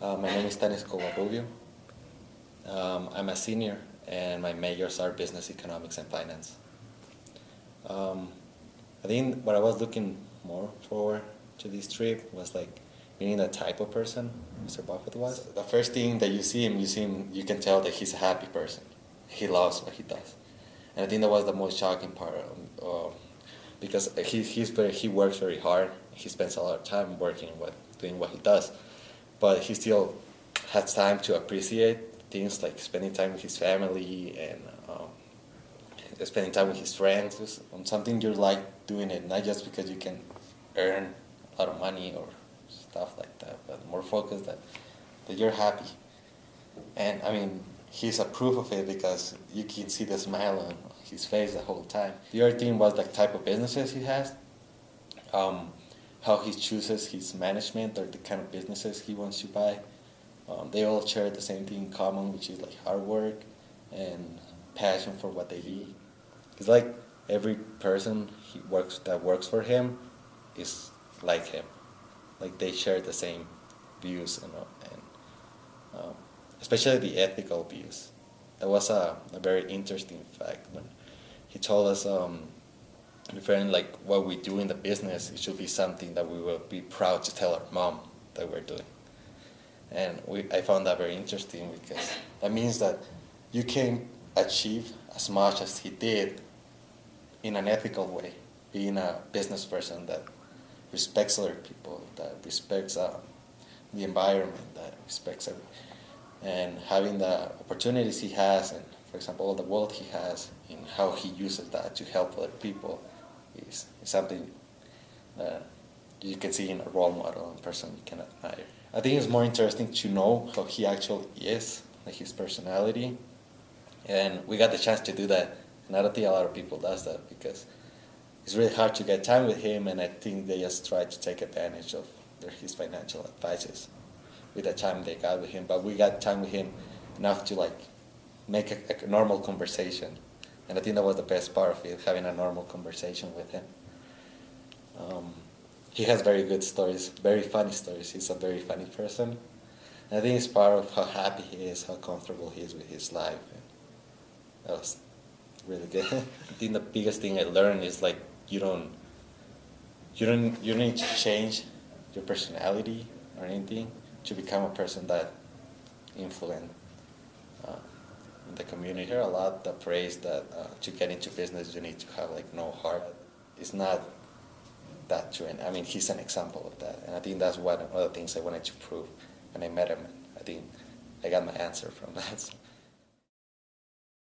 My name is Tanis Covarrubio. I'm a senior, and my majors are business, economics, and finance. I think what I was looking more forward to this trip was like being the type of person Mr. Buffett was. The first thing that you see him, you can tell that he's a happy person. He loves what he does, and I think that was the most shocking part, because he works very hard. He spends a lot of time doing what he does, but he still has time to appreciate things like spending time with his family and spending time with his friends. Just on something you like doing it, not just because you can earn a lot of money or stuff like that, but more focused that you're happy. And I mean, he's a proof of it because you can see the smile on his face the whole time. The other thing was the type of businesses he has, how he chooses his management or the kind of businesses he wants to buy. They all share the same thing in common, which is like hard work and passion for what they do. It's like every person that works for him is like him. Like they share the same views and especially the ethical views. That was a very interesting fact when he told us, referring like what we do in the business, it should be something that we will be proud to tell our mom that we're doing. And I found that very interesting because that means that you can achieve as much as he did in an ethical way, being a business person that respects other people, that respects the environment, that respects everything. And having the opportunities he has, and for example, all the wealth he has, and how he uses that to help other people is something that you can see in a role model and person you can admire. I think it's more interesting to know how he actually is, like his personality, and we got the chance to do that. And I don't think a lot of people does that because it's really hard to get time with him, and I think they just try to take advantage of his financial advices with the time they got with him. But we got time with him enough to like make a normal conversation, and I think that was the best part of it, having a normal conversation with him. He has very good stories, very funny stories. He's a very funny person. And I think it's part of how happy he is, how comfortable he is with his life. And that was really good. I think the biggest thing I learned is like you don't need to change your personality or anything to become a person that influence in the community. I hear a lot the praise that to get into business you need to have like no heart. It's not that true, and I mean he's an example of that, and I think that's one of the things I wanted to prove when I met him. I think I got my answer from that.